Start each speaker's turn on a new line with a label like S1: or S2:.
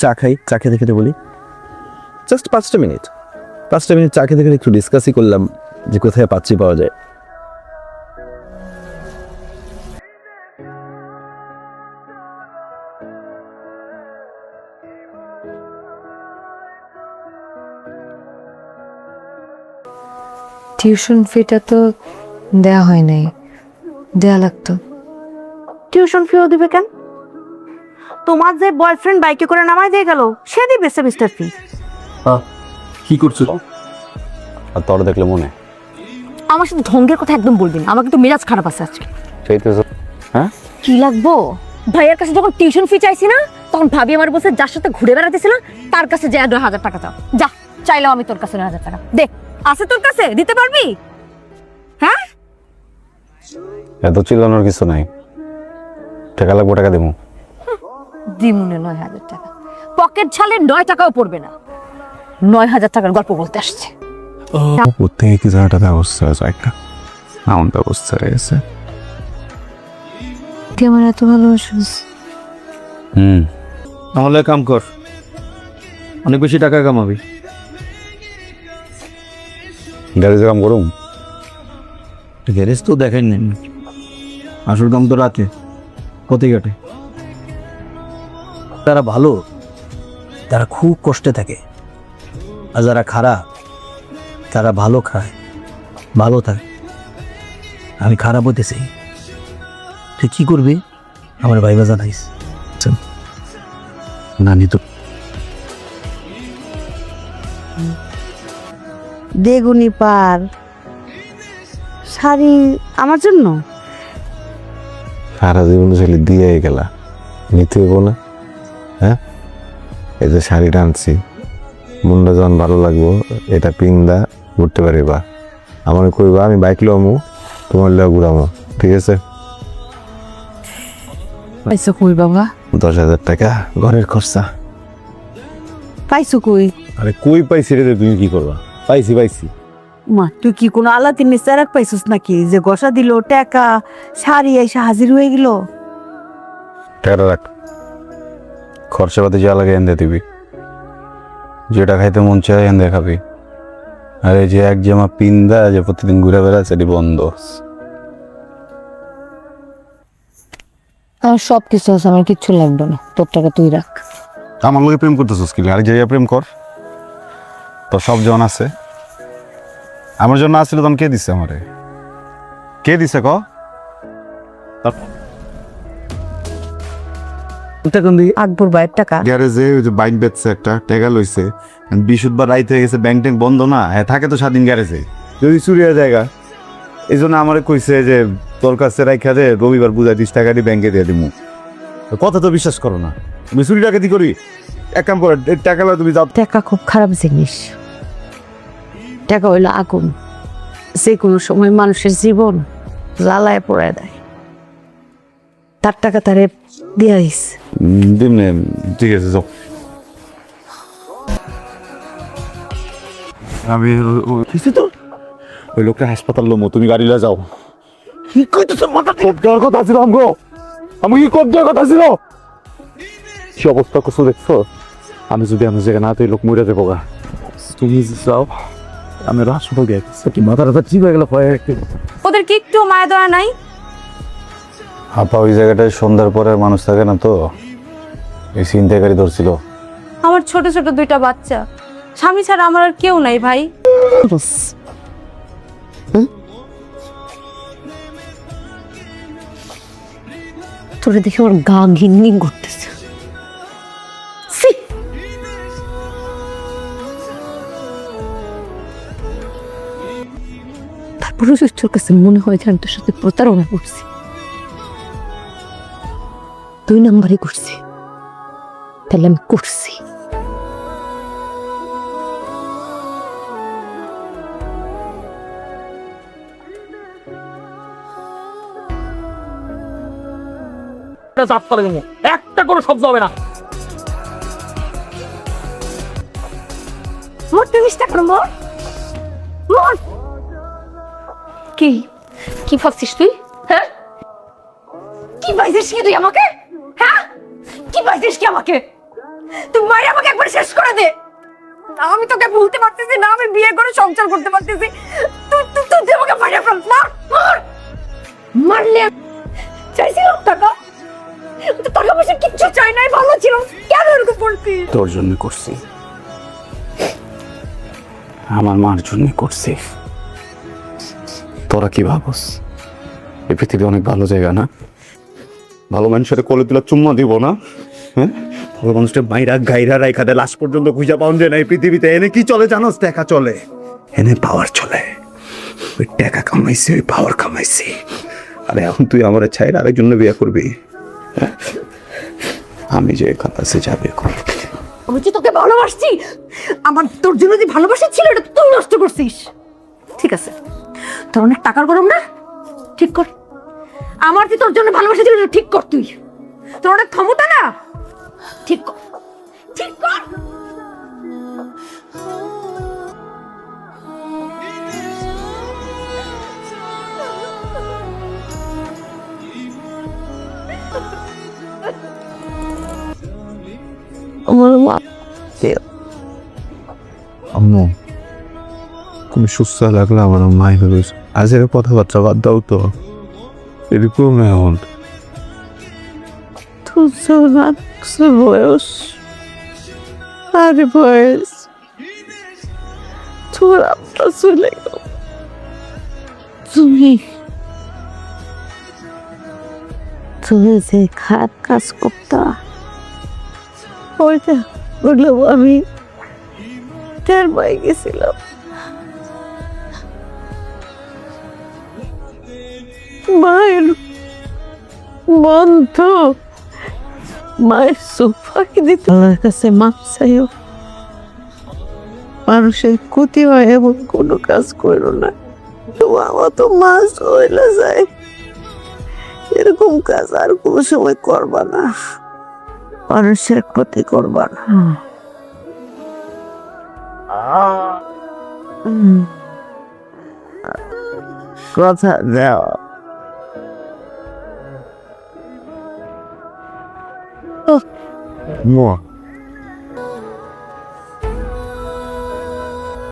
S1: চা খাই, চা খেতে খেতে বলি জাস্ট 5টা মিনিট চা খেতে খেতে একটু ডিসকাসই করলাম যে কোথায় পাচ্ছি পাওয়া যায়।
S2: টিউশন ফিটা তো দেয়া হয় নাই, দেয়া লাগতো।
S3: টিউশন ফিও দিবে কেন? তোমার যে বয়ফ্রেন্ড বাইকে করে নামাই দিয়ে গেল সে দিবে সেমিস্টার ফি।
S1: কি করছো?
S4: আর তোর দেখলে মনে
S2: আমার সাথে ঢঙ্গের কথা একদম বলবি না, আমাকে তো মেজাজ খারাপ আছে আজকে।
S4: সেই তো। হ্যাঁ,
S2: কি লাগবো? ভাইয়ের কাছে যখন টিউশন ফি চাইছি না, তখন ভাবি আমার বলছে যার সাথে ঘুরে বেড়াতেছিল তার কাছে যে 9,000 টাকা চাও। যা, চাইলাম আমি তোর কাছে 9,000 টাকা দে। আছে তোর কাছে? দিতে পারবি? হ্যাঁ,
S4: এত চিল্লানোর কিছু নাই। টাকা লাগবো, টাকা দেবো।
S2: দিমুনে 9,000 টাকা পকেট ছালে 9 টাকাও পড়বে না। 9,000 টাকার গল্প বলতে আসছে।
S4: প্রত্যেকে কি জায়গাটা ব্যবস্থা আছে, একটা এমন ব্যবস্থা রয়েছে।
S2: তুই আমার এত ভালোবাসিস।
S1: তাহলে কাম কর, অনেক বেশি টাকা কামাবি।
S4: গ্যারেজে কাম করুম।
S1: গ্যারেজ তো দেখাই নেন, আসল কাম তো রাতে পথে ঘাটে। তারা ভালো, তারা খুব কষ্টে থাকে, আর যারা খারাপ তারা ভালো খায়, ভালো থাকে। আমি খারাপ হতেছি, তুই কি করবি আমার ভাইবা জানাইস।
S4: নানি তো
S3: বেগুনি পার শাড়ি আমার জন্য?
S4: সারা জীবন ছেলে দিয়ে গেলা, নিতে হইব না? হ্যাঁ, এই যে শাড়িটা আনছি, মনটা যখন ভালো লাগবো এটা পিংদা ঘুরতে পারিবা। আমার কইবা আমি বাইক লমু, তোমার লিয়া ঘুরামো, ঠিক আছে?
S2: পাইছো কই বাবা?
S4: 10,000 টাকা ঘরের খরচা।
S3: পাইছো কই?
S4: আরে কই পাইছি রে, তুমি কি করবা? পাইছি।
S3: মা তুই কি কোনো আলাদিনের চেরাক পাইছিস নাকি যে গসা দিল টাকা শাড়ি এসে হাজির হয়ে গেল?
S4: টাকাটা রাখ, খরচা পাতি যা লাগে এনে দিবি। যেটা খাইতে মন চায় এনে খাবি। আর এই যে এক জামা পিন্দা যে প্রতিদিন ঘুরে বেড়াচ্ছে এটি বন্ধ।
S2: আমার সব কিছু আছে, আমার কিচ্ছু লাগবে না, তোর টাকা তুই রাখ।
S4: আমার লোকে প্রেম করতেছিস কি? আরেক জায়গায় প্রেম কর। তোর সব জন আছে, আমার জন্য আসছিল তখন কে দিছে? আমারে কে দিছে ক?
S3: আকবর ভাইয়ের টাকা
S4: গ্যারেজে ওই যে বাইক বেচছে, একটা টাকা লইছে, বিশুদ্ধবার রাইত হয়ে গেছে, ব্যাংক ট্যাঙ্ক বন্ধ না, হ্যাঁ থাকে তো স্বাধীন গ্যারেজে, যদি চুরি হয়ে জায়গা। এই জন্য আমার কইছে যে তোর কাছে রাইখা দে, রবিবার বুঝাই 30 টাকা দিয়ে ব্যাংকে দিয়ে দিমু। কথা তো বিশ্বাস করো না, তুমি চুরি ডাকাতি করি। এক কাম করো, টাকা লও, তুমি যাও।
S3: টাকা খুব খারাপ জিনিস। টাকা হইলো আগুন, যে কোনো সময় মানুষের জীবন জ্বালায় পড়ায় দেয়। তার টাকা তারে দিয়া দিস।
S4: দিমনে, ঠিক আছে যাও। আমি তো ওই লোকটা হাসপাতাল লোমো, তুমি গাড়ি লয়ে যাও। কি কইতেছ? মাথা কোপ দেওয়ার কথা ছিল আমগো, আমি কি কোপ দেওয়ার কথা ছিল? কি অবস্থা করছো দেখছো? আমি যদি আমি জায়গা না তো এই লোক মরে যাবো গা। তুমি যাও, আমি হাসপাতাল গেছি। কি মাথাটা ঠিক হয়ে গেল ভয়ে একটু।
S3: ওদের কি একটু মায়া দয়া নাই?
S4: আপা ওই জায়গাটায় সন্ধ্যার পরে মানুষ থাকে না তো, এই ছিনতাইকারী ধরছিল।
S3: আমার ছোট ছোট 2টা বাচ্চা, স্বামী ছাড়া আমার আর কেউ নাই ভাই।
S2: তোরে দেখে আমার গা ঘিন করতেছে। তারপরে তোর কাছে মনে হয় যে আমি তোর সাথে প্রতারণা করছি, 2 নাম্বারই করছি। তাহলে আমি করছি।
S5: একটা কোনো শব্দ হবে না।
S3: মোর 30 টাকা মোর মোর।
S2: কি কি ভাবছিস তুই? হ্যাঁ, কি ভাবছিস কি তুই আমাকে? হ্যাঁ, কি ভাবছিস কি আমাকে? তুই মায়ের আমাকে একবার শেষ করে দে। না আমি তোকে ভুলতে পারতেছি না, আমি বিয়ে করে সংসার করতে পারতেছি। তুই তুই তুই আমাকে মারিয়া ফেল, মার মার। মারলে চাইছিলাম টাকা, তো টাকা পয়সা কিচ্ছু চাই নাই, ভালো ছিল। কেন এরকম করছিস?
S4: তোর জন্য করছি, আমার মার জন্য করছি। তোরা কি ভাবস এই পৃথিবী অনেক ভালো জায়গা না? ভালো মানুষের কোলে তুলে চুম্মা দিব না? হ্যাঁ, ভালো মানুষটা মাইরা গাইরা রাইখা দেয়, লাশ পর্যন্ত খুঁজে পাওয়া যায় না এই পৃথিবীতে। এনে কি চলে জানোস? টাকা চলে, এনে পাওয়ার চলে। ওই টাকা কামাইছি, ওই পাওয়ার কামাইছি। আরে এখন তুই আমার ছাইরা আরেকজন বিয়ে করবি? হ্যাঁ? আমি যে এখান কাছে যাবে করবি।
S2: আমি যে তোকে ভালোবাসছি, আমার তোর জন্য যে ভালোবাসা ছিল এটা তুই নষ্ট করছিস। ঠিক আছে, তোর অনেক টাকার গরম না, ঠিক কর। আমার যে তোর জন্য ভালোবাসা ছিল এটা ঠিক কর। তুই তোর অনেক ক্ষমতা না, ঠিক কর, ঠিক কর।
S3: আমার মা
S4: আম্মু, তুমি সুস্থ লাগলে আমার মাই হইস। আজ এর কথাবার্তা বাদ দাও তো, এরকম এখন
S3: তুই বয়স, আরে বয়স, তোর আপনার চলে গেল। তুমি তুমি যে খারাপ কাজ করতা, ওইটা বললো আমি টের পাই গেছিলাম। মায়ের বন্ধ, মায়ের সুপাকি দিতে আল্লাহর কাছে মাপ চাইও। মানুষের ক্ষতি হয় এমন কোনো কাজ করো না। আমার তো মাছ হইলে যায়, এরকম কাজ আর কোনো সময় করবা না। মানুষের ক্ষতি করবা না। কথা দেওয়া
S4: মা